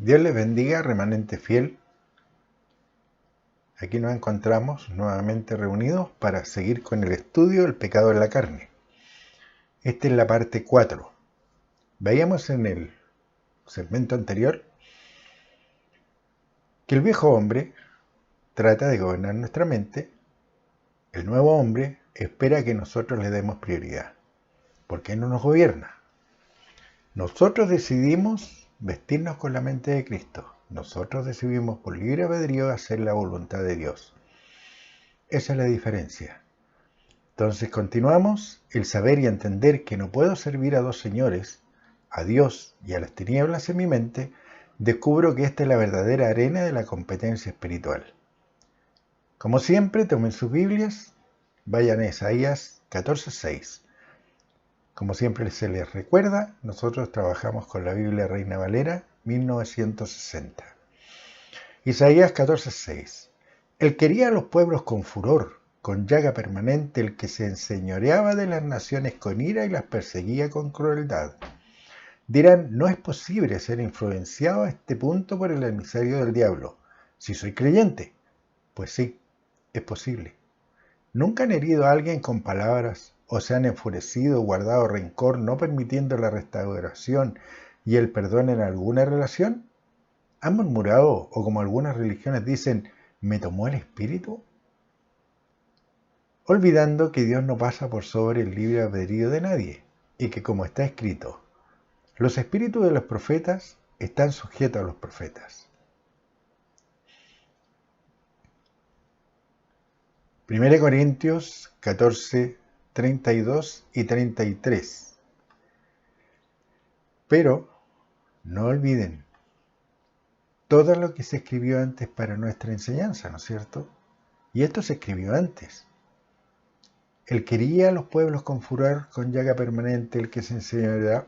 Dios les bendiga, remanente fiel. Aquí nos encontramos nuevamente reunidos para seguir con el estudio del pecado en la carne. Esta es la parte 4. Veíamos en el segmento anterior que el viejo hombre trata de gobernar nuestra mente. El nuevo hombre espera que nosotros le demos prioridad, porque Él no nos gobierna. Nosotros decidimos vestirnos con la mente de Cristo. Nosotros decidimos por libre albedrío hacer la voluntad de Dios. Esa es la diferencia. Entonces continuamos, el saber y entender que no puedo servir a dos señores, a Dios y a las tinieblas en mi mente, descubro que esta es la verdadera arena de la competencia espiritual. Como siempre, tomen sus Biblias, vayan a Isaías 14:6. Como siempre se les recuerda, nosotros trabajamos con la Biblia Reina Valera 1960. Isaías 14:6. Él quería a los pueblos con furor, con llaga permanente, el que se enseñoreaba de las naciones con ira y las perseguía con crueldad. Dirán, no es posible ser influenciado a este punto por el emisario del diablo. Si soy creyente, pues sí, es posible. ¿Nunca han herido a alguien con palabras o se han enfurecido o guardado rencor no permitiendo la restauración y el perdón en alguna relación? ¿Han murmurado o como algunas religiones dicen, ¿me tomó el espíritu? Olvidando que Dios no pasa por sobre el libre albedrío de nadie y que como está escrito, los espíritus de los profetas están sujetos a los profetas. 1 Corintios 14, 32 y 33. Pero no olviden todo lo que se escribió antes para nuestra enseñanza, ¿no es cierto? Y esto se escribió antes. Él quería a los pueblos con furor, con llaga permanente, el que se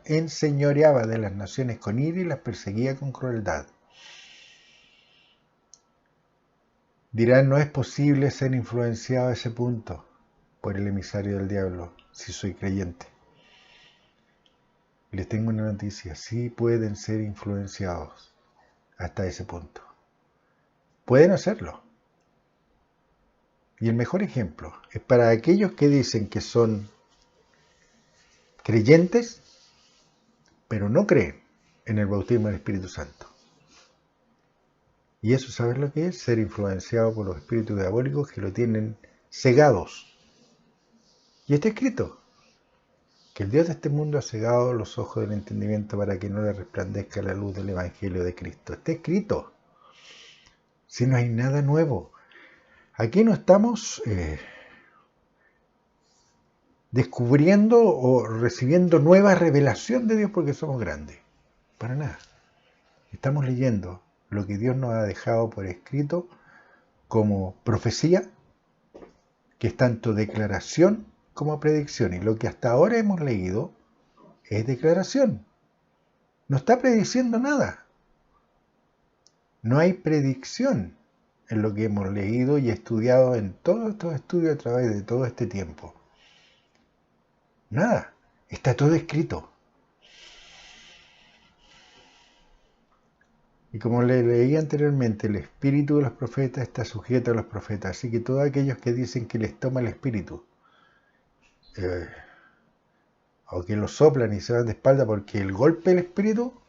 enseñoreaba de las naciones con ira y las perseguía con crueldad. Dirán, no es posible ser influenciado a ese punto por el emisario del diablo, si soy creyente. Les tengo una noticia, sí pueden ser influenciados hasta ese punto. Pueden hacerlo. Y el mejor ejemplo es para aquellos que dicen que son creyentes, pero no creen en el bautismo del Espíritu Santo. Y eso, ¿sabes lo que es? Ser influenciado por los espíritus diabólicos que lo tienen cegados. Y está escrito que el Dios de este mundo ha cegado los ojos del entendimiento para que no le resplandezca la luz del Evangelio de Cristo. Está escrito. Si no hay nada nuevo. Aquí no estamos descubriendo o recibiendo nueva revelación de Dios porque somos grandes. Para nada. Estamos leyendo lo que Dios nos ha dejado por escrito como profecía, que es tanto declaración como predicción. Y lo que hasta ahora hemos leído es declaración. No está prediciendo nada. No hay predicción en lo que hemos leído y estudiado en todos estos estudios a través de todo este tiempo. Nada. Está todo escrito. Y como le leí anteriormente, el espíritu de los profetas está sujeto a los profetas. Así que todos aquellos que dicen que les toma el espíritu, o que los soplan y se van de espalda porque el golpe del espíritu,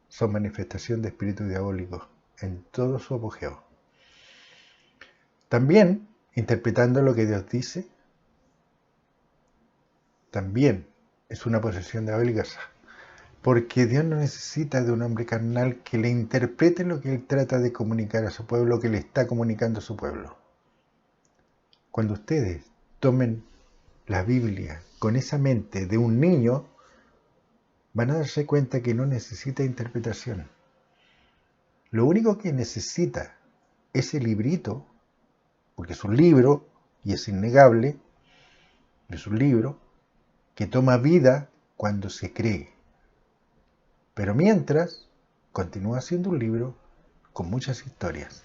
son manifestación de espíritu diabólico en todo su apogeo. También, interpretando lo que Dios dice, también es una posesión diabólica, porque Dios no necesita de un hombre carnal que le interprete lo que Él trata de comunicar a su pueblo, que le está comunicando a su pueblo. Cuando ustedes tomen la Biblia con esa mente de un niño, van a darse cuenta que no necesita interpretación. Lo único que necesita ese librito, porque es un libro y es innegable, es un libro que toma vida cuando se cree. Pero mientras, continúa siendo un libro con muchas historias.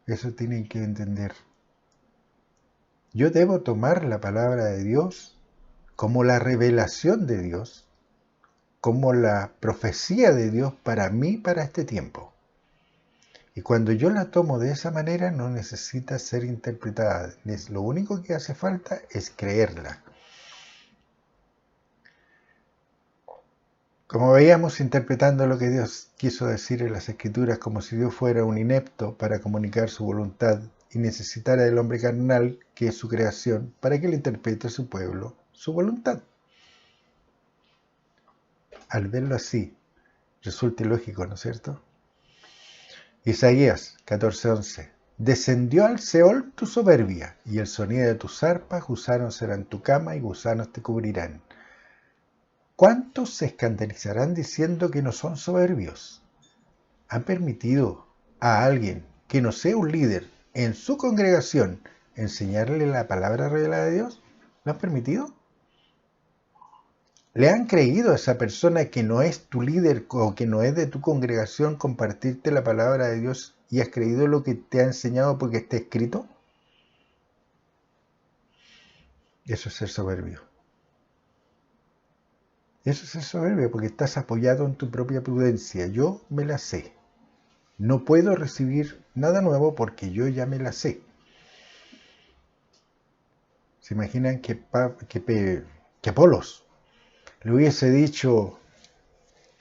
Eso tienen que entender. Yo debo tomar la palabra de Dios como la revelación de Dios, como la profecía de Dios para mí, para este tiempo. Y cuando yo la tomo de esa manera, no necesita ser interpretada. Lo único que hace falta es creerla. Como veíamos, interpretando lo que Dios quiso decir en las Escrituras como si Dios fuera un inepto para comunicar su voluntad y necesitara del hombre carnal, que es su creación, para que le interprete a su pueblo su voluntad. Al verlo así, resulta ilógico, ¿no es cierto? Isaías 14:11. Descendió al Seol tu soberbia, y el sonido de tus arpas, gusanos serán tu cama y gusanos te cubrirán. ¿Cuántos se escandalizarán diciendo que no son soberbios? ¿Han permitido a alguien que no sea un líder en su congregación enseñarle la palabra revelada de Dios? ¿Lo han permitido? ¿Le han creído a esa persona que no es tu líder o que no es de tu congregación compartirte la palabra de Dios y has creído lo que te ha enseñado porque está escrito? Eso es ser soberbio. Eso es ser soberbio porque estás apoyado en tu propia prudencia. Yo me la sé. No puedo recibir nada nuevo porque yo ya me la sé. ¿Se imaginan que Apolos le hubiese dicho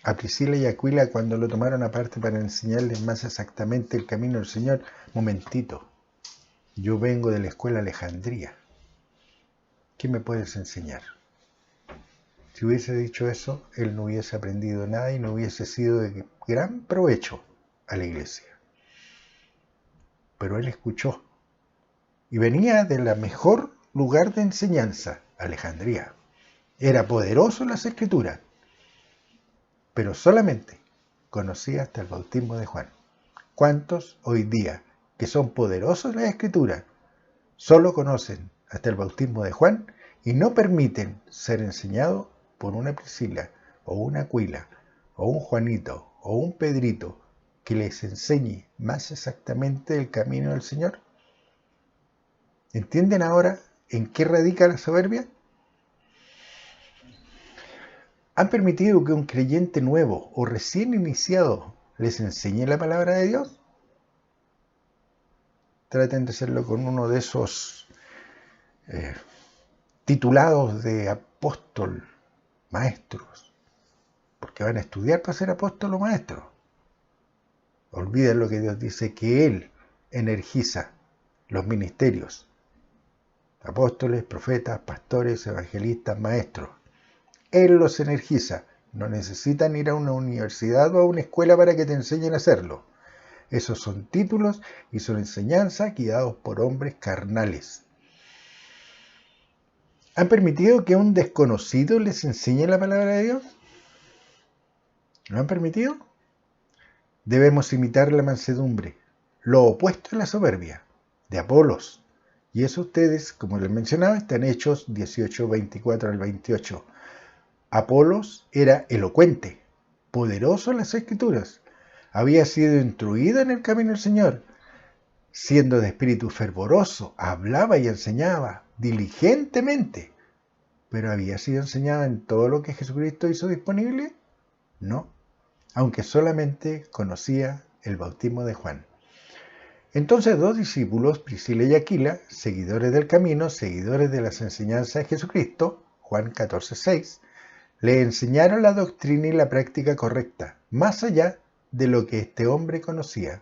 a Priscila y Aquila cuando lo tomaron aparte para enseñarles más exactamente el camino del Señor? Momentito, yo vengo de la escuela Alejandría. ¿Qué me puedes enseñar? Si hubiese dicho eso, él no hubiese aprendido nada y no hubiese sido de gran provecho a la iglesia. Pero él escuchó y venía de la mejor lugar de enseñanza, Alejandría. Era poderoso en las Escrituras, pero solamente conocía hasta el bautismo de Juan. ¿Cuántos hoy día que son poderosos en las Escrituras solo conocen hasta el bautismo de Juan y no permiten ser enseñados por una Priscila o una Aquila o un Juanito o un Pedrito que les enseñe más exactamente el camino del Señor? ¿Entienden ahora en qué radica la soberbia? ¿Han permitido que un creyente nuevo o recién iniciado les enseñe la palabra de Dios? Traten de hacerlo con uno de esos titulados de apóstol, maestros, porque van a estudiar para ser apóstol o maestro. Olviden lo que Dios dice, que Él energiza los ministerios. Apóstoles, profetas, pastores, evangelistas, maestros. Él los energiza. No necesitan ir a una universidad o a una escuela para que te enseñen a hacerlo. Esos son títulos y son enseñanzas guiados por hombres carnales. ¿Han permitido que un desconocido les enseñe la palabra de Dios? ¿Lo han permitido? Debemos imitar la mansedumbre, lo opuesto a la soberbia, de Apolos. Y eso ustedes, como les mencionaba, están en Hechos 18, 24 al 28. Apolos era elocuente, poderoso en las Escrituras. Había sido instruido en el camino del Señor. Siendo de espíritu fervoroso, hablaba y enseñaba diligentemente. ¿Pero había sido enseñado en todo lo que Jesucristo hizo disponible? No, aunque solamente conocía el bautismo de Juan. Entonces dos discípulos, Priscila y Aquila, seguidores del camino, seguidores de las enseñanzas de Jesucristo, Juan 14:6, le enseñaron la doctrina y la práctica correcta, más allá de lo que este hombre conocía.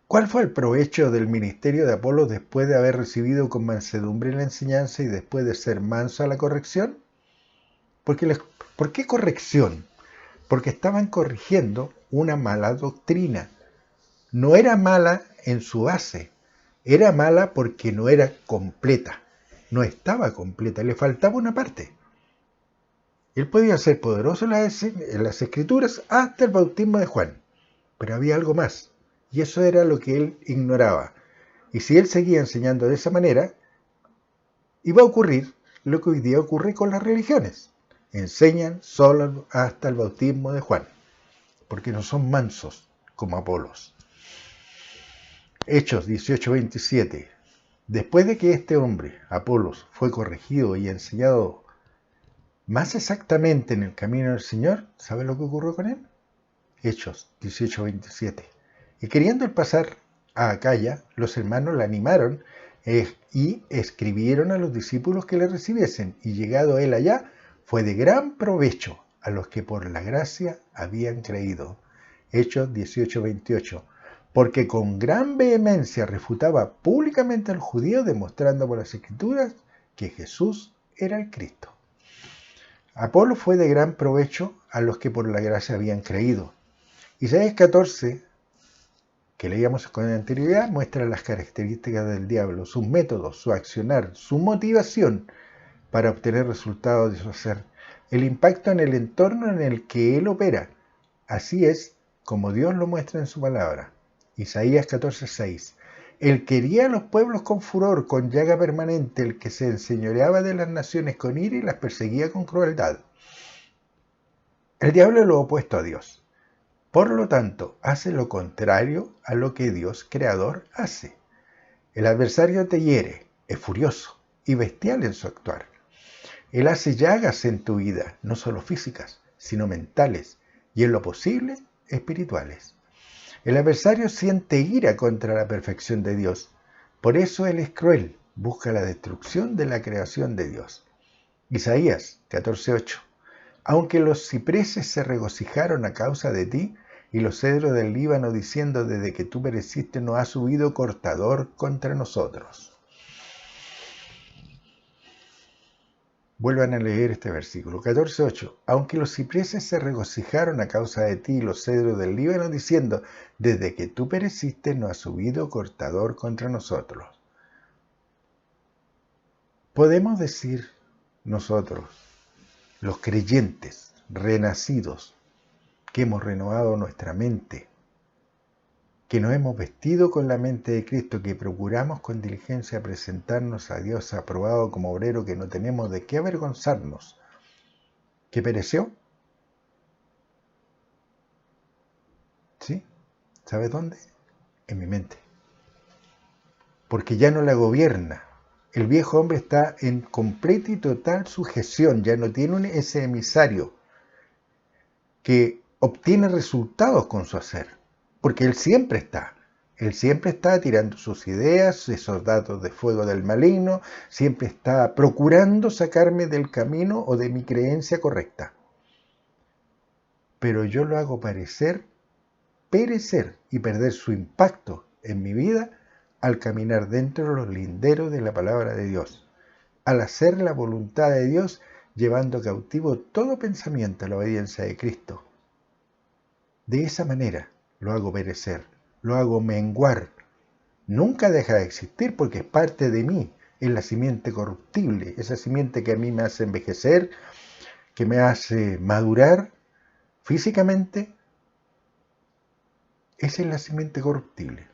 ¿Cuál fue el provecho del ministerio de Apolos después de haber recibido con mansedumbre la enseñanza y después de ser manso a la corrección? ¿Por qué corrección? Porque estaban corrigiendo una mala doctrina. No era mala en su base, era mala porque no era completa, no estaba completa, le faltaba una parte. Él podía ser poderoso en las Escrituras hasta el bautismo de Juan, pero había algo más, y eso era lo que él ignoraba. Y si él seguía enseñando de esa manera, iba a ocurrir lo que hoy día ocurre con las religiones. Enseñan solo hasta el bautismo de Juan, porque no son mansos como Apolos. Hechos 18:27. Después de que este hombre, Apolos, fue corregido y enseñado Más exactamente en el camino del Señor, ¿sabe lo que ocurrió con él? Hechos 18:27. Y queriendo él pasar a Acaya, los hermanos la animaron y escribieron a los discípulos que le recibiesen, y llegado él allá, fue de gran provecho a los que por la gracia habían creído. Hechos 18:28. Porque con gran vehemencia refutaba públicamente a los judíos, demostrando por las Escrituras que Jesús era el Cristo. Apolo fue de gran provecho a los que por la gracia habían creído. Isaías 14, que leíamos con anterioridad, muestra las características del diablo, sus métodos, su accionar, su motivación para obtener resultados de su hacer, el impacto en el entorno en el que él opera. Así es como Dios lo muestra en su palabra. Isaías 14:6. Él quería a los pueblos con furor, con llaga permanente, el que se enseñoreaba de las naciones con ira y las perseguía con crueldad. El diablo es lo opuesto a Dios. Por lo tanto, hace lo contrario a lo que Dios creador hace. El adversario te hiere, es furioso y bestial en su actuar. Él hace llagas en tu vida, no solo físicas, sino mentales, y en lo posible, espirituales. El adversario siente ira contra la perfección de Dios. Por eso él es cruel, busca la destrucción de la creación de Dios. Isaías 14:8. Aunque los cipreses se regocijaron a causa de ti, y los cedros del Líbano diciendo, desde que tú pereciste no ha subido cortador contra nosotros. Vuelvan a leer este versículo, 14:8. Aunque los cipreses se regocijaron a causa de ti, y los cedros del Líbano diciendo, desde que tú pereciste no ha subido cortador contra nosotros. Podemos decir nosotros, los creyentes, renacidos, que hemos renovado nuestra mente, que nos hemos vestido con la mente de Cristo, que procuramos con diligencia presentarnos a Dios aprobado como obrero, que no tenemos de qué avergonzarnos, que pereció. ¿Sí? ¿Sabe dónde? En mi mente. Porque ya no la gobierna. El viejo hombre está en completa y total sujeción, ya no tiene ese emisario que obtiene resultados con su hacer, porque él siempre está tirando sus ideas, esos datos de fuego del maligno, siempre está procurando sacarme del camino o de mi creencia correcta. Pero yo lo hago perecer y perder su impacto en mi vida al caminar dentro de los linderos de la palabra de Dios, al hacer la voluntad de Dios, llevando cautivo todo pensamiento a la obediencia de Cristo. De esa manera lo hago perecer, lo hago menguar. Nunca deja de existir porque es parte de mí, es la simiente corruptible, esa simiente que a mí me hace envejecer, que me hace madurar físicamente. Esa es la simiente corruptible.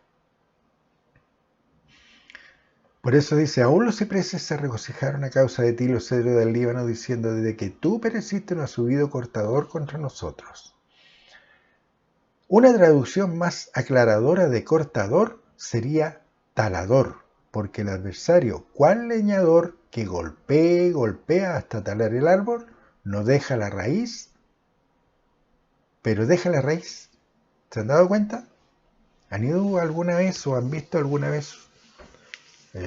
Por eso dice, aún los cipreses se regocijaron a causa de ti, los cedros del Líbano, diciendo, desde que tú pereciste no ha subido cortador contra nosotros. Una traducción más aclaradora de cortador sería talador, porque el adversario, cual leñador que golpea hasta talar el árbol, no deja la raíz, pero deja la raíz. ¿Se han dado cuenta? ¿Han ido alguna vez o han visto alguna vez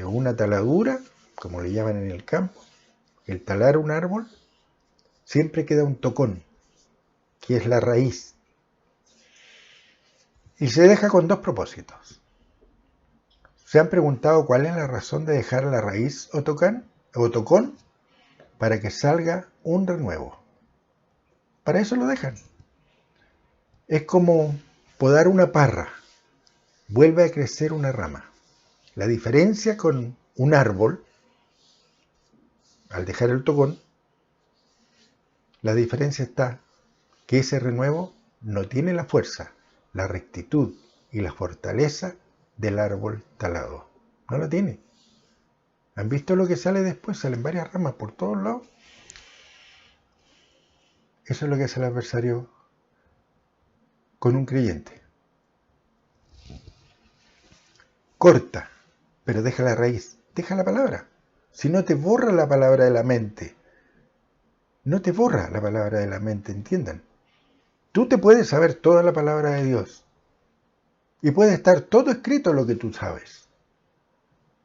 una taladura, como le llaman en el campo? El talar un árbol, siempre queda un tocón, que es la raíz. Y se deja con dos propósitos. ¿Se han preguntado cuál es la razón de dejar la raíz o tocón? Para que salga un renuevo. Para eso lo dejan. Es como podar una parra. Vuelve a crecer una rama. La diferencia con un árbol, al dejar el tocón, la diferencia está que ese renuevo no tiene la fuerza, la rectitud y la fortaleza del árbol talado. No lo tiene. ¿Han visto lo que sale después? Salen varias ramas por todos lados. Eso es lo que hace el adversario con un creyente. Corta, pero deja la raíz, deja la palabra. Si no, te borra la palabra de la mente. no te borra la palabra de la mente, entiendan. Tú te puedes saber toda la palabra de Dios y puede estar todo escrito lo que tú sabes,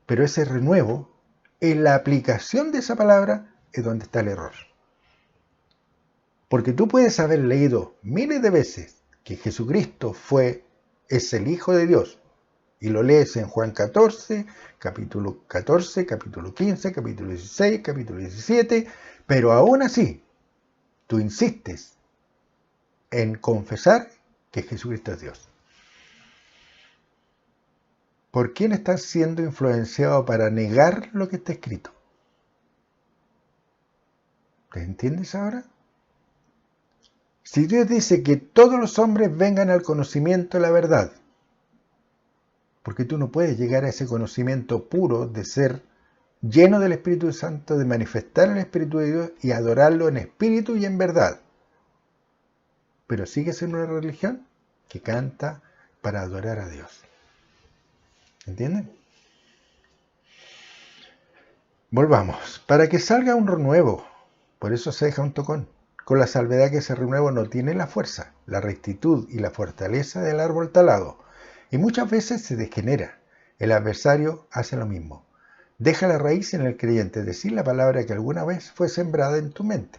pero ese renuevo, en la aplicación de esa palabra, es donde está el error. Porque tú puedes haber leído miles de veces que Jesucristo es el Hijo de Dios, y lo lees en Juan 14, capítulo 15, capítulo 16, capítulo 17, pero aún así tú insistes en confesar que Jesucristo es Dios. ¿Por quién estás siendo influenciado para negar lo que está escrito? ¿Te entiendes ahora? Si Dios dice que todos los hombres vengan al conocimiento de la verdad, porque tú no puedes llegar a ese conocimiento puro de ser lleno del Espíritu Santo, de manifestar el Espíritu de Dios y adorarlo en espíritu y en verdad. Pero sigues en una religión que canta para adorar a Dios. ¿Entienden? Volvamos. Para que salga un renuevo, por eso se deja un tocón, con la salvedad que ese renuevo no tiene la fuerza, la rectitud y la fortaleza del árbol talado, y muchas veces se degenera. El adversario hace lo mismo. Deja la raíz en el creyente, es decir, la palabra que alguna vez fue sembrada en tu mente.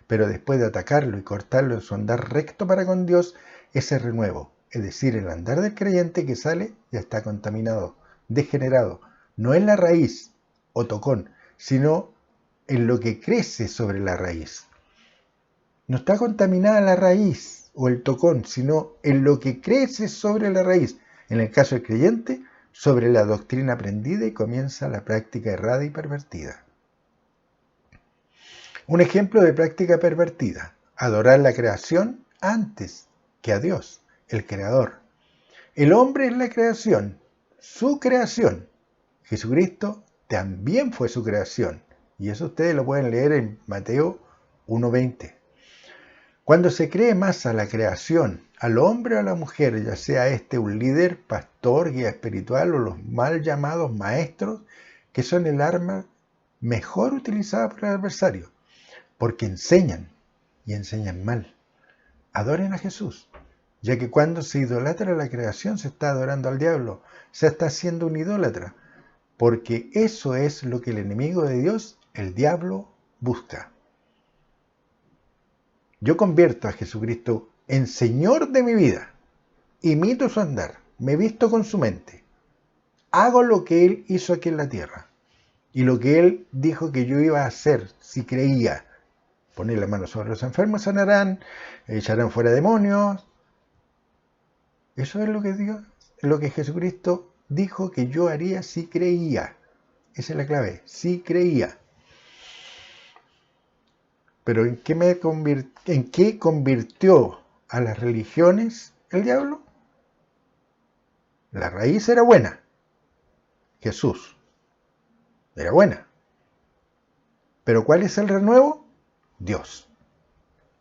Pero después de atacarlo y cortarlo en su andar recto para con Dios, ese renuevo, es decir, el andar del creyente que sale, ya está contaminado, degenerado. No en la raíz o tocón, sino en lo que crece sobre la raíz. No está contaminada la raíz o el tocón, sino en lo que crece sobre la raíz. En el caso del creyente, sobre la doctrina aprendida y comienza la práctica errada y pervertida. Un ejemplo de práctica pervertida: adorar la creación antes que a Dios, el Creador. El hombre es la creación, su creación. Jesucristo también fue su creación. Y eso ustedes lo pueden leer en Mateo 1:20. Cuando se cree más a la creación, al hombre o a la mujer, ya sea un líder, pastor, guía espiritual o los mal llamados maestros, que son el arma mejor utilizada por el adversario, porque enseñan y enseñan mal. Adoren a Jesús, ya que cuando se idolatra la creación se está adorando al diablo, se está haciendo un idólatra, porque eso es lo que el enemigo de Dios, el diablo, busca. Yo convierto a Jesucristo en Señor de mi vida, imito su andar, me visto con su mente, hago lo que Él hizo aquí en la tierra y lo que Él dijo que yo iba a hacer si creía. Poner la mano sobre los enfermos, sanarán, echarán fuera demonios. Eso es lo que Jesucristo dijo que yo haría si creía. Esa es la clave, si creía. Pero ¿en qué convirtió a las religiones el diablo? La raíz era buena. Jesús era buena. Pero ¿cuál es el renuevo? Dios.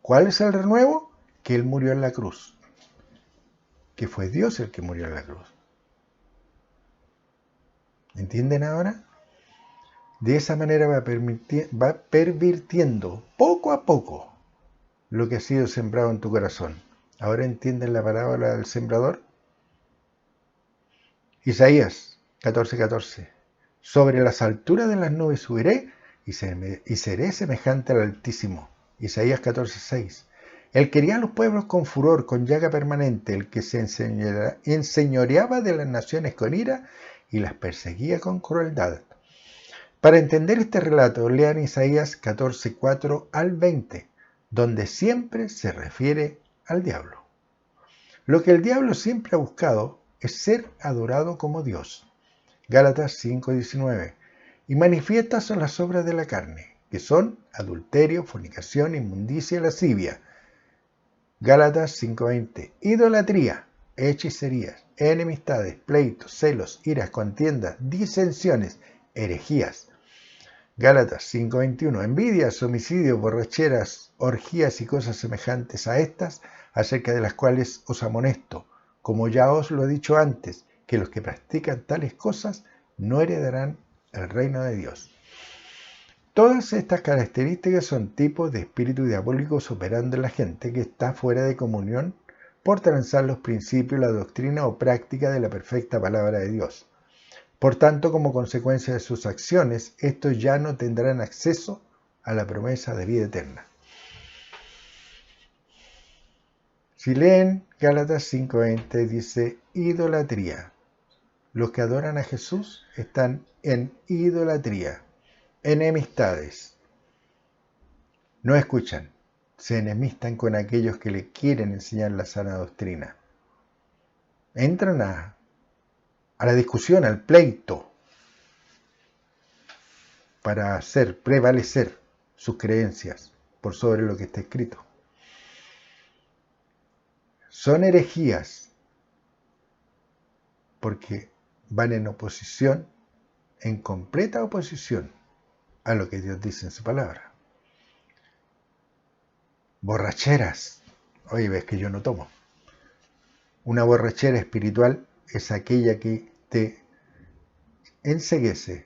¿Cuál es el renuevo? Que Él murió en la cruz. Que fue Dios el que murió en la cruz. ¿Entienden ahora? De esa manera va pervirtiendo poco a poco lo que ha sido sembrado en tu corazón. ¿Ahora entienden la parábola del sembrador? Isaías 14:14. Sobre las alturas de las nubes subiré y seré semejante al Altísimo. Isaías 14:6. Él quería a los pueblos con furor, con llaga permanente, el que se enseñoreaba de las naciones con ira y las perseguía con crueldad. Para entender este relato, lean Isaías 14:4 al 20, donde siempre se refiere al diablo. Lo que el diablo siempre ha buscado es ser adorado como Dios. Gálatas 5:19. Y manifiestas son las obras de la carne, que son adulterio, fornicación, inmundicia y lascivia. Gálatas 5:20. Idolatría, hechicerías, enemistades, pleitos, celos, iras, contiendas, disensiones, herejías. Gálatas 5:21. Envidias, homicidios, borracheras, orgías y cosas semejantes a estas, acerca de las cuales os amonesto, como ya os lo he dicho antes, que los que practican tales cosas no heredarán el reino de Dios. Todas estas características son tipos de espíritus diabólicos operando en la gente que está fuera de comunión por transar los principios, la doctrina o práctica de la perfecta palabra de Dios. Por tanto, como consecuencia de sus acciones, estos ya no tendrán acceso a la promesa de vida eterna. Si leen Gálatas 5:20 dice idolatría. Los que adoran a Jesús están en idolatría, enemistades. No escuchan, se enemistan con aquellos que le quieren enseñar la sana doctrina. Entran a la discusión, al pleito, para hacer prevalecer sus creencias por sobre lo que está escrito. Son herejías porque van en oposición, en completa oposición a lo que Dios dice en su palabra. Borracheras. Oye, ves que yo no tomo. Una borrachera espiritual es aquella que te enceguece,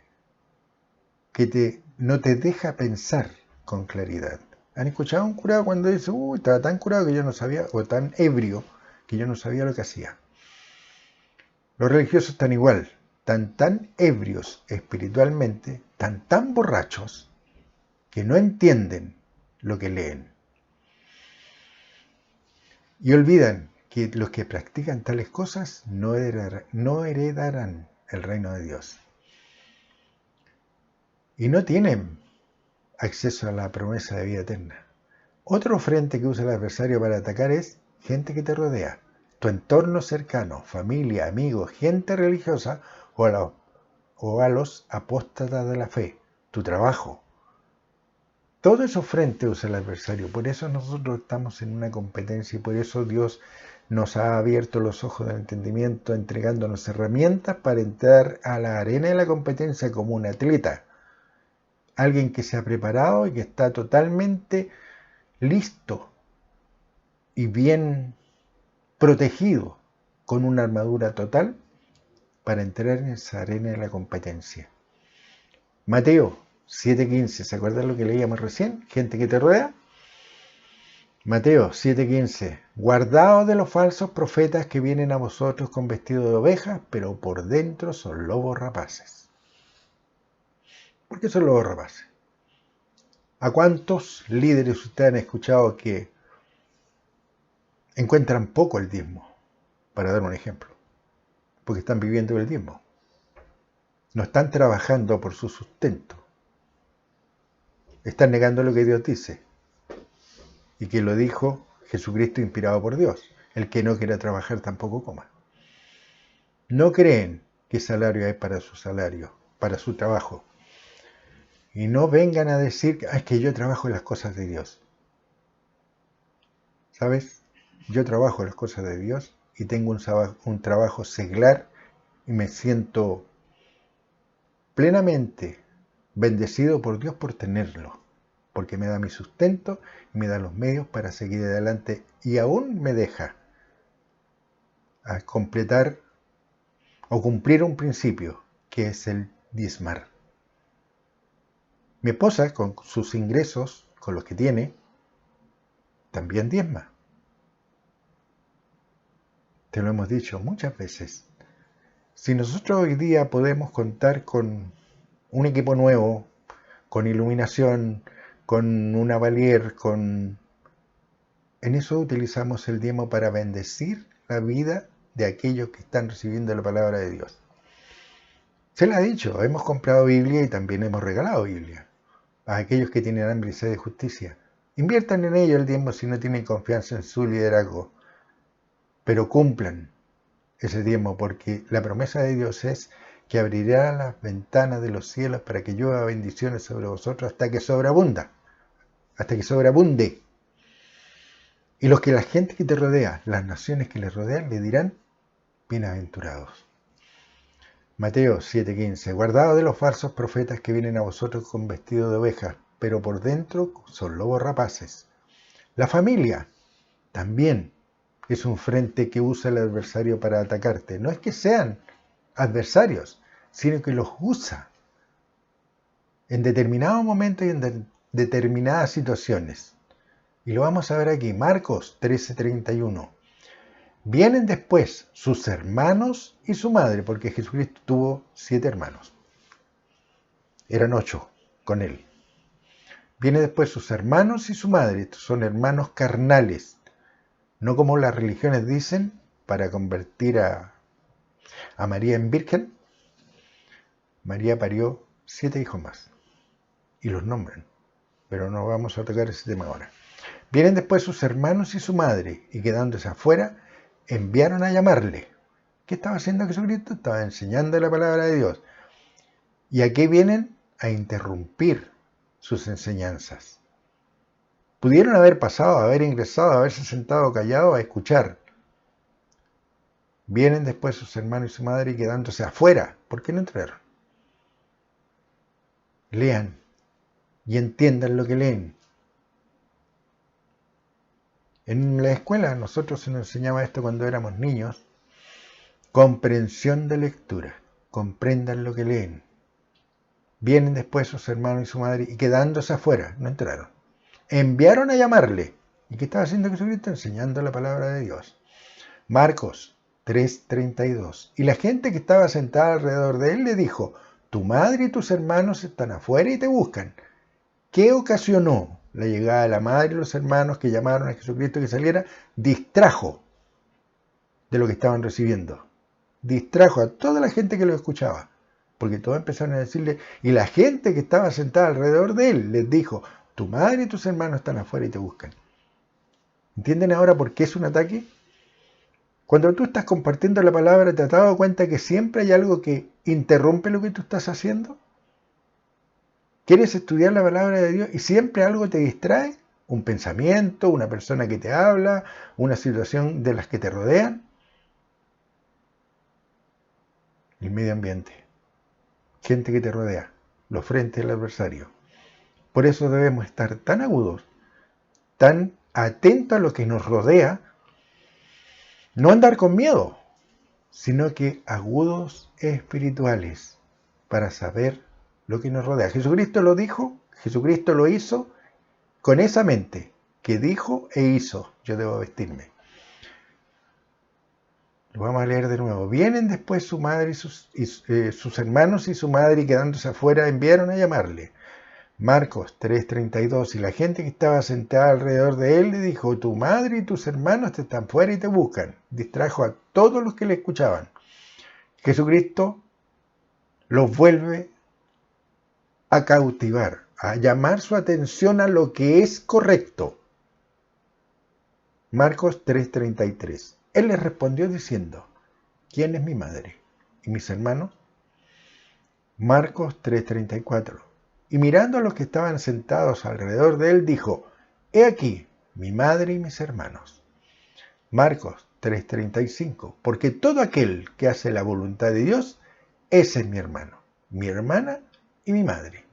que no te deja pensar con claridad. ¿Han escuchado a un curado cuando dice, estaba tan curado que yo no sabía, o tan ebrio que yo no sabía lo que hacía? Los religiosos están igual, tan ebrios espiritualmente, tan borrachos, que no entienden lo que leen. Y olvidan que los que practican tales cosas no heredarán el reino de Dios. Y no tienen acceso a la promesa de vida eterna. Otro frente que usa el adversario para atacar es gente que te rodea, tu entorno cercano, familia, amigos, gente religiosa o a los apóstatas de la fe, tu trabajo. Todos esos frentes usa el adversario. Por eso nosotros estamos en una competencia y por eso Dios nos ha abierto los ojos del entendimiento, entregándonos herramientas para entrar a la arena de la competencia como un atleta. Alguien que se ha preparado y que está totalmente listo y bien protegido con una armadura total para entrar en esa arena de la competencia. Mateo 7:15, ¿se acuerdan lo que leíamos recién? Gente que te rodea. Mateo 7:15, guardaos de los falsos profetas que vienen a vosotros con vestido de ovejas, pero por dentro son lobos rapaces. ¿Por qué son lobos rapaces? ¿A cuántos líderes ustedes han escuchado que encuentran poco el diezmo? Para dar un ejemplo. Porque están viviendo el diezmo. No están trabajando por su sustento. Están negando lo que Dios dice. Y que lo dijo Jesucristo inspirado por Dios. El que no quiera trabajar tampoco coma. No creen que salario hay para su salario, para su trabajo. Y no vengan a decir, es que yo trabajo en las cosas de Dios. ¿Sabes? Yo trabajo en las cosas de Dios y tengo un trabajo seglar y me siento plenamente bendecido por Dios por tenerlo, porque me da mi sustento y me da los medios para seguir adelante y aún me deja a completar o cumplir un principio que es el diezmar. Mi esposa, con sus ingresos, con los que tiene, también diezma. Te lo hemos dicho muchas veces. Si nosotros hoy día podemos contar con un equipo nuevo, con iluminación, con una valier, en eso utilizamos el diezmo para bendecir la vida de aquellos que están recibiendo la palabra de Dios. Se le ha dicho, hemos comprado Biblia y también hemos regalado Biblia a aquellos que tienen hambre y sed de justicia. Inviertan en ello el diezmo si no tienen confianza en su liderazgo, pero cumplan ese diezmo porque la promesa de Dios es que abrirá las ventanas de los cielos para que llueva bendiciones sobre vosotros hasta que sobreabunde. Y los que la gente que te rodea, las naciones que les rodean, le dirán, bienaventurados. Mateo 7:15, guardaos de los falsos profetas que vienen a vosotros con vestido de ovejas, pero por dentro son lobos rapaces. La familia también es un frente que usa el adversario para atacarte. No es que sean adversarios, sino que los usa en determinados momentos y en determinadas situaciones. Y lo vamos a ver aquí, Marcos 13:31. Vienen después sus hermanos y su madre, porque Jesucristo tuvo 7 hermanos. Eran 8 con él. Vienen después sus hermanos y su madre. Estos son hermanos carnales. No como las religiones dicen, para convertir a María en virgen. María parió 7 hijos más. Y los nombran. Pero no vamos a tocar ese tema ahora. Vienen después sus hermanos y su madre, y quedándose afuera, enviaron a llamarle. ¿Qué estaba haciendo Jesucristo? Estaba enseñando la palabra de Dios. ¿Y a qué vienen? A interrumpir sus enseñanzas. Pudieron haber pasado, haber ingresado, haberse sentado callados a escuchar. Vienen después sus hermanos y su madre y quedándose afuera. ¿Por qué no entraron? Lean y entiendan lo que leen. En la escuela nosotros se nos enseñaba esto cuando éramos niños. Comprensión de lectura. Comprendan lo que leen. Vienen después sus hermanos y su madre y quedándose afuera, no entraron. Enviaron a llamarle. ¿Y qué estaba haciendo Jesucristo? Enseñando la palabra de Dios. Marcos 3:32. Y la gente que estaba sentada alrededor de él le dijo, tu madre y tus hermanos están afuera y te buscan. ¿Qué ocasionó la llegada de la madre y los hermanos que llamaron a Jesucristo que saliera? Distrajo de lo que estaban recibiendo. Distrajo a toda la gente que lo escuchaba. Porque todos empezaron a decirle, y la gente que estaba sentada alrededor de él les dijo, tu madre y tus hermanos están afuera y te buscan. ¿Entienden ahora por qué es un ataque? Cuando tú estás compartiendo la palabra, ¿te has dado cuenta que siempre hay algo que interrumpe lo que tú estás haciendo? ¿Quieres estudiar la palabra de Dios y siempre algo te distrae? ¿Un pensamiento, una persona que te habla, una situación de las que te rodean? El medio ambiente. Gente que te rodea, los frentes del adversario. Por eso debemos estar tan agudos, tan atentos a lo que nos rodea, no andar con miedo, sino que agudos espirituales para saber lo que nos rodea. Jesucristo lo dijo, Jesucristo lo hizo con esa mente que dijo e hizo. Yo debo vestirme. Lo vamos a leer de nuevo. Vienen después su madre y sus hermanos y su madre y quedándose afuera enviaron a llamarle. Marcos 3:32. Y la gente que estaba sentada alrededor de él le dijo, tu madre y tus hermanos te están fuera y te buscan. Distrajo a todos los que le escuchaban. Jesucristo los vuelve a cautivar, a llamar su atención a lo que es correcto. Marcos 3:33. Él les respondió diciendo, ¿quién es mi madre y mis hermanos? Marcos 3:34. Y mirando a los que estaban sentados alrededor de él, dijo, he aquí mi madre y mis hermanos. Marcos 3:35. Porque todo aquel que hace la voluntad de Dios, ese es mi hermano, mi hermana y mi madre.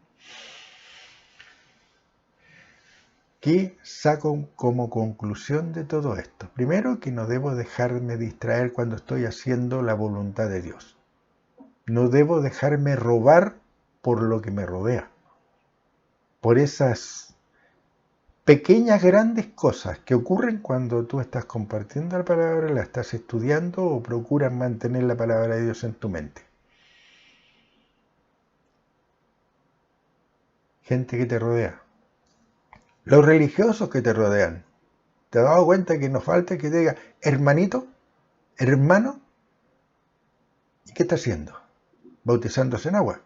¿Qué saco como conclusión de todo esto? Primero, que no debo dejarme distraer cuando estoy haciendo la voluntad de Dios. No debo dejarme robar por lo que me rodea. Por esas pequeñas, grandes cosas que ocurren cuando tú estás compartiendo la palabra, la estás estudiando o procuras mantener la palabra de Dios en tu mente. Gente que te rodea. Los religiosos que te rodean. ¿Te has dado cuenta que nos falta que te diga, hermanito, hermano? ¿Y qué está haciendo? Bautizándose en agua.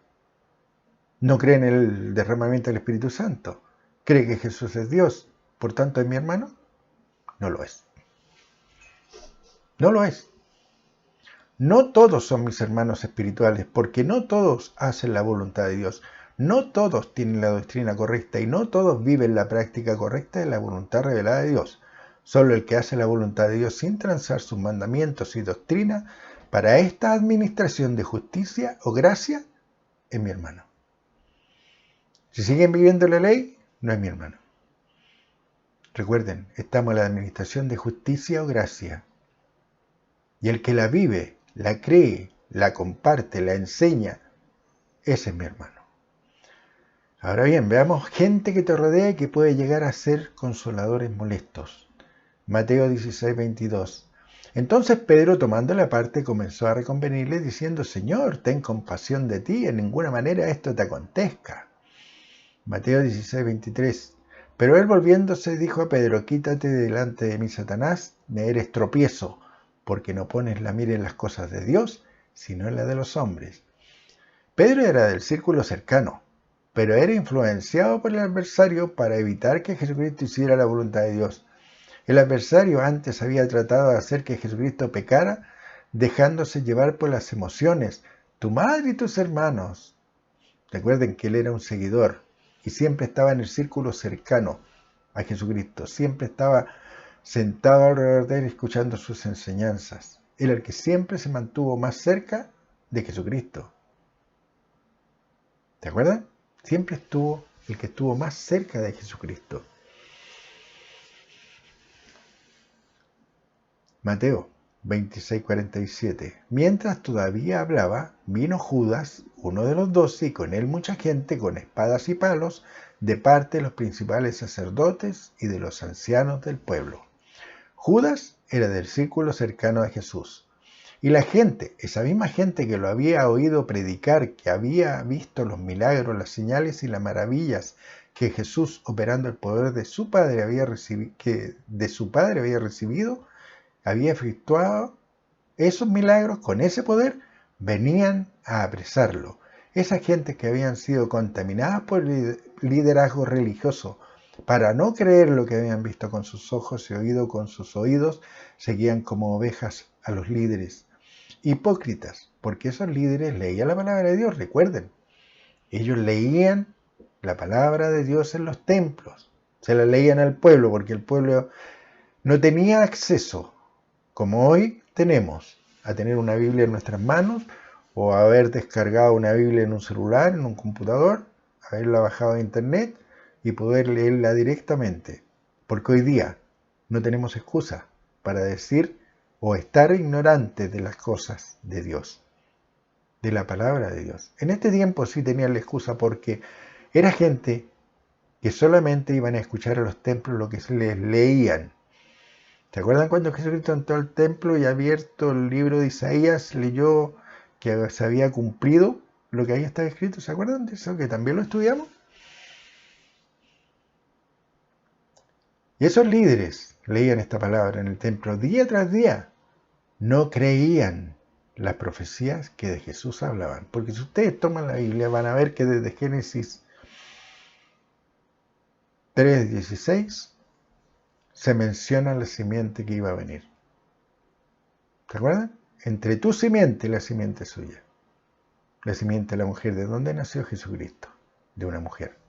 No cree en el derramamiento del Espíritu Santo. ¿Cree que Jesús es Dios? ¿Por tanto es mi hermano? No lo es. No lo es. No todos son mis hermanos espirituales, porque no todos hacen la voluntad de Dios. No todos tienen la doctrina correcta y no todos viven la práctica correcta de la voluntad revelada de Dios. Solo el que hace la voluntad de Dios sin transar sus mandamientos y doctrina para esta administración de justicia o gracia es mi hermano. Si siguen viviendo la ley, no es mi hermano. Recuerden, estamos en la administración de justicia o gracia. Y el que la vive, la cree, la comparte, la enseña, ese es mi hermano. Ahora bien, veamos gente que te rodea y que puede llegar a ser consoladores molestos. Mateo 16, 22. Entonces Pedro, tomándole aparte, comenzó a reconvenirle, diciendo: Señor, ten compasión de ti, en ninguna manera esto te acontezca. Mateo 16, 23. Pero él, volviéndose, dijo a Pedro: Quítate de delante de mí, Satanás, me eres tropiezo, porque no pones la mira en las cosas de Dios, sino en las de los hombres. Pedro era del círculo cercano, pero era influenciado por el adversario para evitar que Jesucristo hiciera la voluntad de Dios. El adversario antes había tratado de hacer que Jesucristo pecara, dejándose llevar por las emociones. Tu madre y tus hermanos. Recuerden que él era un seguidor y siempre estaba en el círculo cercano a Jesucristo. Siempre estaba sentado alrededor de él escuchando sus enseñanzas. Era el que siempre se mantuvo más cerca de Jesucristo. ¿Te acuerdan? Siempre estuvo el que estuvo más cerca de Jesucristo. Mateo 26:47. Mientras todavía hablaba, vino Judas, uno de los 12, y con él mucha gente con espadas y palos, de parte de los principales sacerdotes y de los ancianos del pueblo. Judas era del círculo cercano a Jesús. Y la gente, esa misma gente que lo había oído predicar, que había visto los milagros, las señales y las maravillas que Jesús, operando el poder de su Padre, había recibido, había efectuado esos milagros con ese poder, venían a apresarlo. Esa gente que habían sido contaminadas por el liderazgo religioso, para no creer lo que habían visto con sus ojos y oído con sus oídos, seguían como ovejas a los líderes. Hipócritas, porque esos líderes leían la palabra de Dios, recuerden. Ellos leían la palabra de Dios en los templos, se la leían al pueblo, porque el pueblo no tenía acceso, como hoy tenemos, a tener una Biblia en nuestras manos, o a haber descargado una Biblia en un celular, en un computador, haberla bajado de internet y poder leerla directamente. Porque hoy día no tenemos excusa para decir o estar ignorantes de las cosas de Dios, de la palabra de Dios. En este tiempo sí tenían la excusa porque era gente que solamente iban a escuchar a los templos lo que les leían. ¿Se acuerdan cuando Jesucristo entró al templo y abierto el libro de Isaías, leyó que se había cumplido lo que ahí estaba escrito? ¿Se acuerdan de eso? Que también lo estudiamos. Y esos líderes leían esta palabra en el templo día tras día. No creían las profecías que de Jesús hablaban. Porque si ustedes toman la Biblia van a ver que desde Génesis 3:16 se menciona la simiente que iba a venir. ¿Se acuerdan? Entre tu simiente y la simiente suya. La simiente de la mujer. ¿De dónde nació Jesucristo? De una mujer.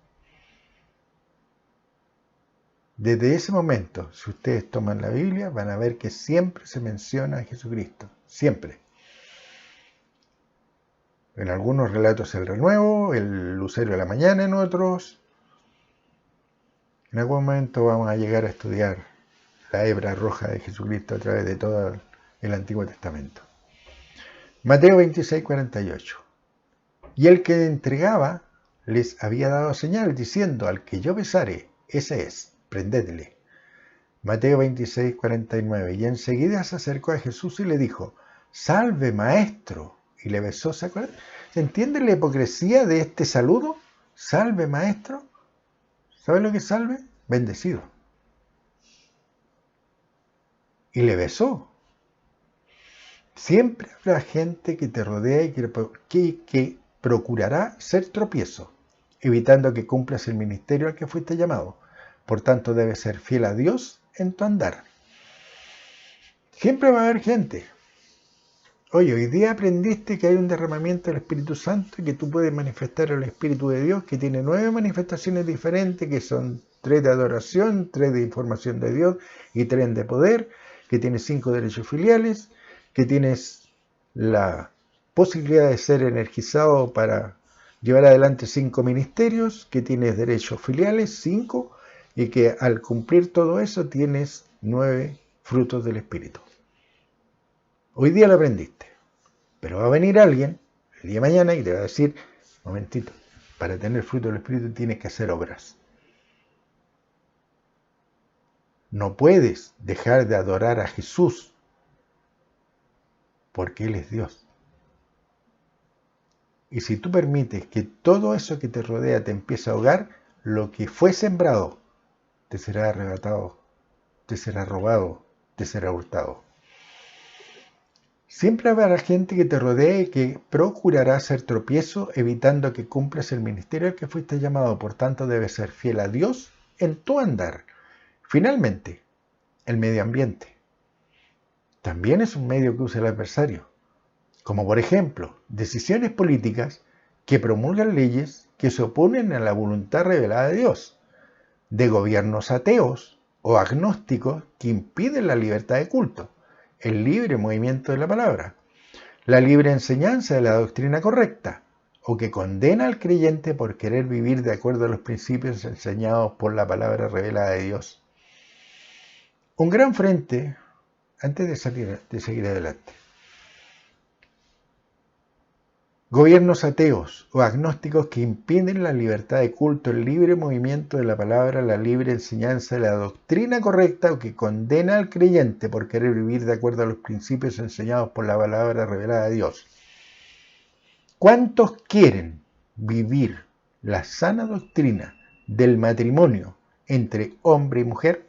Desde ese momento, si ustedes toman la Biblia, van a ver que siempre se menciona a Jesucristo. Siempre. En algunos relatos el renuevo, el lucero de la mañana en otros. En algún momento vamos a llegar a estudiar la hebra roja de Jesucristo a través de todo el Antiguo Testamento. Mateo 26:48. Y el que entregaba les había dado señal, diciendo: al que yo besare, ese es, prendedle. Mateo 26:49. Y enseguida se acercó a Jesús y le dijo: salve, maestro. Y le besó. ¿Se acuerdan? ¿Se entiende la hipocresía de este saludo? Salve, maestro. ¿Sabe lo que es salve? Bendecido. Y le besó. Siempre habrá gente que te rodea y que procurará ser tropiezo, evitando que cumplas el ministerio al que fuiste llamado. Por tanto, debes ser fiel a Dios en tu andar. Siempre va a haber gente. Oye, hoy día aprendiste que hay un derramamiento del Espíritu Santo y que tú puedes manifestar el Espíritu de Dios, que tiene 9 manifestaciones diferentes, que son 3 de adoración, 3 de información de Dios y 3 de poder, que tienes 5 derechos filiales, que tienes la posibilidad de ser energizado para llevar adelante 5 ministerios, que tienes derechos filiales, 5, y que al cumplir todo eso tienes 9 frutos del Espíritu. Hoy día lo aprendiste, pero va a venir alguien el día de mañana y te va a decir: momentito, Para tener fruto del Espíritu tienes que hacer obras. No puedes dejar de adorar a Jesús porque Él es Dios. Y si tú permites que todo eso que te rodea te empiece a ahogar, lo que fue sembrado te será arrebatado, te será robado, te será hurtado. Siempre habrá gente que te rodee y que procurará hacer tropiezo evitando que cumplas el ministerio al que fuiste llamado. Por tanto, debes ser fiel a Dios en tu andar. Finalmente, el medio ambiente también es un medio que usa el adversario, como por ejemplo, decisiones políticas que promulgan leyes que se oponen a la voluntad revelada de Dios, de gobiernos ateos o agnósticos que impiden la libertad de culto, el libre movimiento de la palabra, la libre enseñanza de la doctrina correcta, o que condena al creyente por querer vivir de acuerdo a los principios enseñados por la palabra revelada de Dios. Un gran frente, antes de seguir adelante. Gobiernos ateos o agnósticos que impiden la libertad de culto, el libre movimiento de la palabra, la libre enseñanza de la doctrina correcta, o que condena al creyente por querer vivir de acuerdo a los principios enseñados por la palabra revelada de Dios. ¿Cuántos quieren vivir la sana doctrina del matrimonio entre hombre y mujer?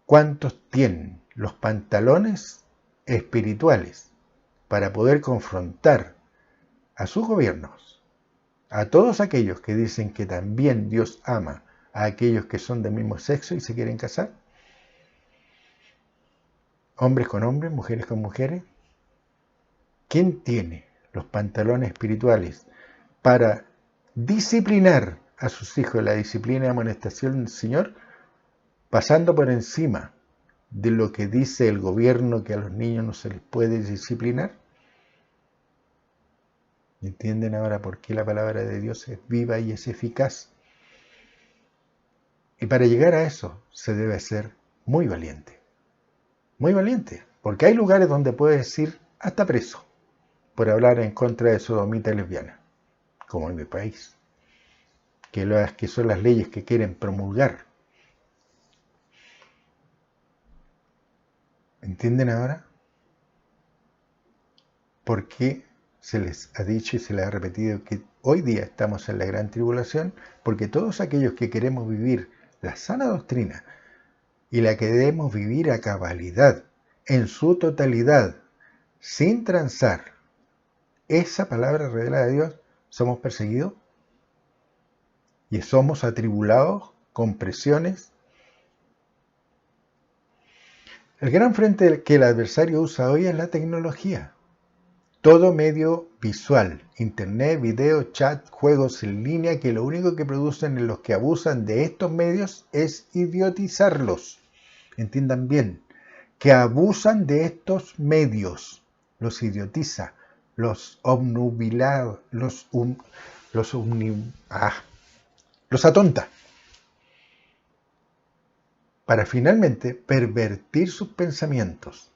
¿Cuántos tienen los pantalones espirituales para poder confrontar a sus gobiernos, a todos aquellos que dicen que también Dios ama a aquellos que son del mismo sexo y se quieren casar? Hombres con hombres, mujeres con mujeres. ¿Quién tiene los pantalones espirituales para disciplinar a sus hijos, la disciplina y amonestación del Señor, pasando por encima de lo que dice el gobierno que a los niños no se les puede disciplinar? ¿Entienden ahora por qué la palabra de Dios es viva y es eficaz? Y para llegar a eso se debe ser muy valiente, porque hay lugares donde puedes ir hasta preso por hablar en contra de sodomita y lesbiana, como en mi país, que son las leyes que quieren promulgar. ¿Entienden ahora por qué se les ha dicho y se les ha repetido que hoy día estamos en la gran tribulación? Porque todos aquellos que queremos vivir la sana doctrina y la que debemos vivir a cabalidad, en su totalidad, sin transar esa palabra revelada de Dios, somos perseguidos y somos atribulados con presiones. El gran frente que el adversario usa hoy es la tecnología. Todo medio visual, internet, video, chat, juegos en línea, que lo único que producen en los que abusan de estos medios es idiotizarlos. Entiendan bien, que abusan de estos medios, los idiotiza, los obnubila, los atonta, para finalmente pervertir sus pensamientos,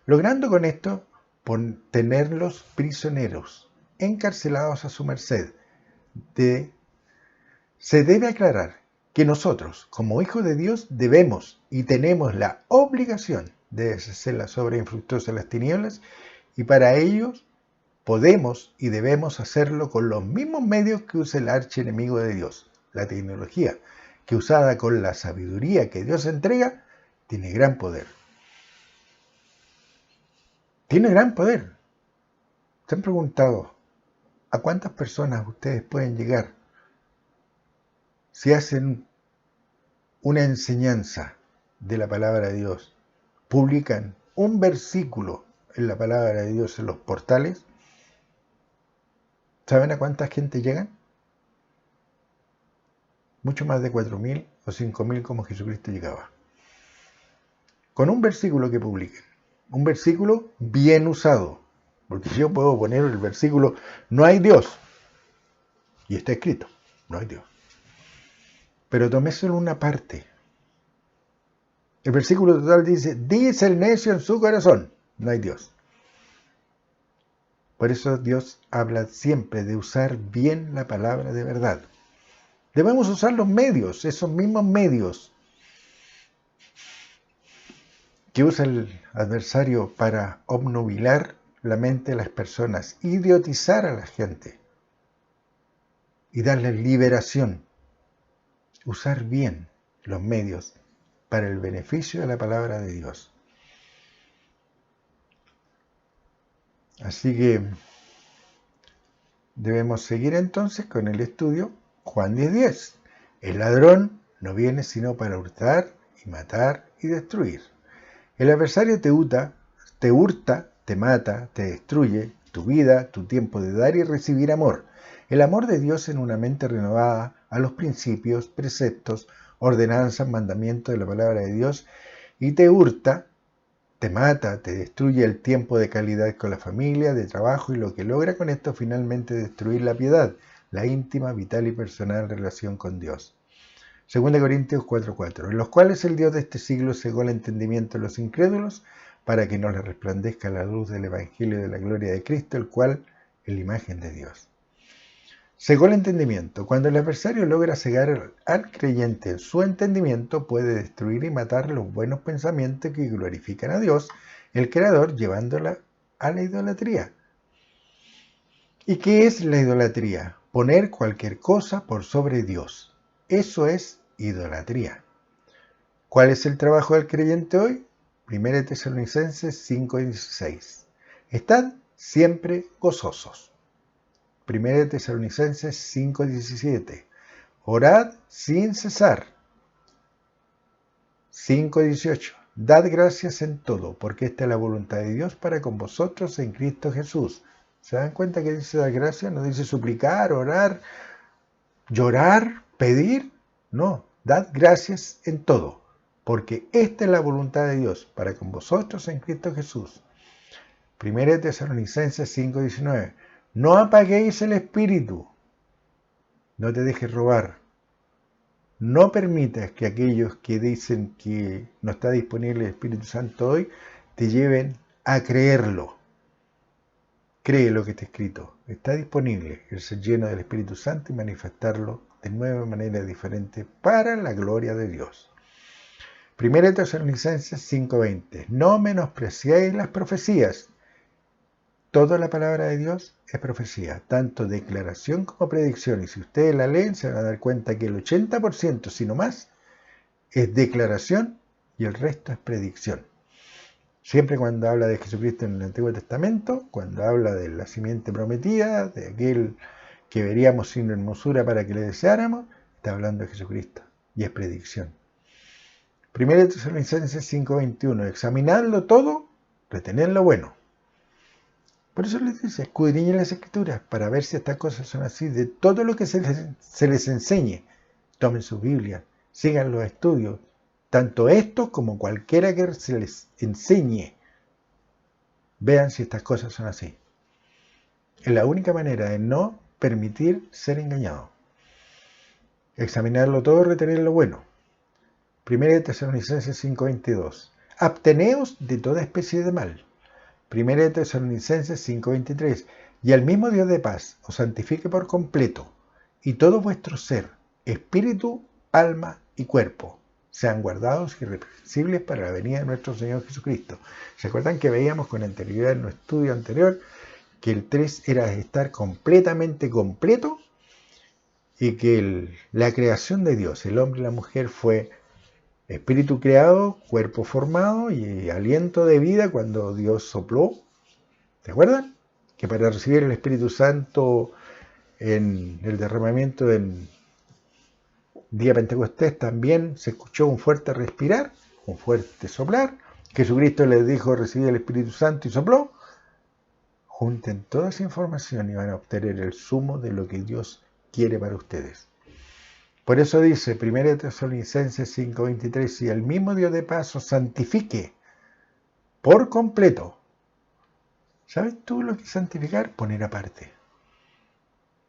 logrando con esto tenerlos prisioneros, encarcelados a su merced. Se debe aclarar que nosotros, como hijos de Dios, debemos y tenemos la obligación de deshacer la obras infructuosas de las tinieblas, y para ello podemos y debemos hacerlo con los mismos medios que usa el archienemigo de Dios, la tecnología, que usada con la sabiduría que Dios entrega, tiene gran poder. Tiene gran poder. ¿Se han preguntado a cuántas personas ustedes pueden llegar si hacen una enseñanza de la palabra de Dios? Publican un versículo en la palabra de Dios en los portales. ¿Saben a cuánta gente llegan? Mucho más de 4.000 o 5.000 como Jesucristo llegaba. Con un versículo que publiquen. Un versículo bien usado. Porque yo puedo poner el versículo, no hay Dios. Y está escrito, no hay Dios. Pero tomé solo una parte. El versículo total dice el necio en su corazón, no hay Dios. Por eso Dios habla siempre de usar bien la palabra de verdad. Debemos usar los medios, esos mismos medios que usa el adversario para obnubilar la mente de las personas, idiotizar a la gente y darles liberación. Usar bien los medios para el beneficio de la palabra de Dios. Así que debemos seguir entonces con el estudio Juan 10:10. El ladrón no viene sino para hurtar y matar y destruir. El adversario te hurta, te mata, te destruye tu vida, tu tiempo de dar y recibir amor. El amor de Dios en una mente renovada a los principios, preceptos, ordenanzas, mandamientos de la palabra de Dios, y te hurta, te mata, te destruye el tiempo de calidad con la familia, de trabajo, y lo que logra con esto finalmente destruir la piedad, la íntima, vital y personal relación con Dios. 2 Corintios 4:4, en los cuales el Dios de este siglo cegó el entendimiento de los incrédulos para que no les resplandezca la luz del Evangelio de la gloria de Cristo, el cual es la imagen de Dios. Cegó el entendimiento. Cuando el adversario logra cegar al creyente en su entendimiento, puede destruir y matar los buenos pensamientos que glorifican a Dios, el Creador, llevándola a la idolatría. ¿Y qué es la idolatría? Poner cualquier cosa por sobre Dios. Eso es idolatría. ¿Cuál es el trabajo del creyente hoy? 1 Tesalonicenses 5:16. Estad siempre gozosos. 1 Tesalonicenses 5:17. Orad sin cesar. 5:18. Dad gracias en todo, porque esta es la voluntad de Dios para con vosotros en Cristo Jesús. ¿Se dan cuenta que dice dar gracias? No dice suplicar, orar, llorar, pedir. No, dad gracias en todo, porque esta es la voluntad de Dios para con vosotros en Cristo Jesús. 1 Tesalonicenses 5:19. No apaguéis el espíritu, no te dejes robar. No permitas que aquellos que dicen que no está disponible el Espíritu Santo hoy te lleven a creerlo. Cree lo que está escrito. Está disponible el ser lleno del Espíritu Santo y manifestarlo de nueva manera diferente para la gloria de Dios. 1 Tesalonicenses 5:20. No menospreciéis las profecías. Toda la palabra de Dios es profecía, tanto declaración como predicción. Y si ustedes la leen, se van a dar cuenta que el 80%, si no más, es declaración y el resto es predicción. Siempre cuando habla de Jesucristo en el Antiguo Testamento, cuando habla de la simiente prometida, de aquel que veríamos sin hermosura para que le deseáramos, está hablando de Jesucristo y es predicción. 1 Tesalonicenses 5:21. Examinadlo todo, retened lo bueno. Por eso les dice, escudriñen las Escrituras para ver si estas cosas son así. De todo lo que se les enseñe, tomen su Biblia, sigan los estudios, tanto estos como cualquiera que se les enseñe. Vean si estas cosas son así. Es la única manera de no permitir ser engañado. Examinarlo todo, retener lo bueno. 1 Tesalonicenses 5:22. Absteneos de toda especie de mal. 1 Tesalonicenses 5:23. Y el mismo Dios de paz os santifique por completo, y todo vuestro ser, espíritu, alma y cuerpo, sean guardados irreprensibles para la venida de nuestro Señor Jesucristo. ¿Se acuerdan que veíamos con anterioridad en nuestro estudio anterior que el 3 era estar completamente completo y que la creación de Dios, el hombre y la mujer, fue espíritu creado, cuerpo formado y aliento de vida cuando Dios sopló? ¿Se acuerdan? Que para recibir el Espíritu Santo en el derramamiento del día Pentecostés también se escuchó un fuerte respirar, un fuerte soplar. Jesucristo les dijo recibir el Espíritu Santo y sopló. Junten toda esa información y van a obtener el sumo de lo que Dios quiere para ustedes. Por eso dice 1 Tesalonicenses 5:23, y el mismo Dios de paz os santifique por completo. ¿Sabes tú lo que es santificar? Poner aparte.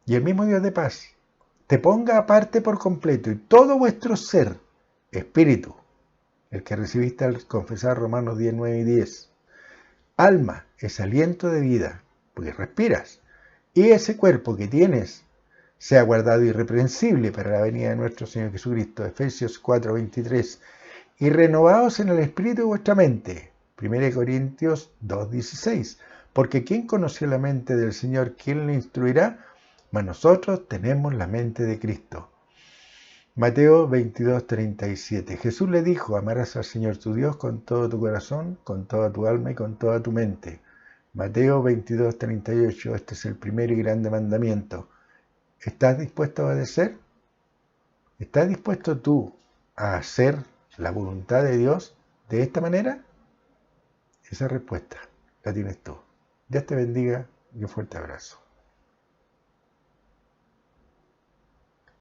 Y el mismo Dios de paz te ponga aparte por completo y todo vuestro ser, espíritu, el que recibiste al confesar Romanos 10:9 y 10, alma, es aliento de vida, porque respiras, y ese cuerpo que tienes sea guardado irreprensible para la venida de nuestro Señor Jesucristo, Efesios 4:23, y renovados en el espíritu de vuestra mente, 1 Corintios 2:16, porque ¿quién conoció la mente del Señor? ¿Quién le instruirá? Mas nosotros tenemos la mente de Cristo. Mateo 22:37. Jesús le dijo: amarás al Señor tu Dios con todo tu corazón, con toda tu alma y con toda tu mente. Mateo 22:38. Este es el primer y grande mandamiento. ¿Estás dispuesto a obedecer? ¿Estás dispuesto tú a hacer la voluntad de Dios de esta manera? Esa respuesta la tienes tú. Dios te bendiga y un fuerte abrazo.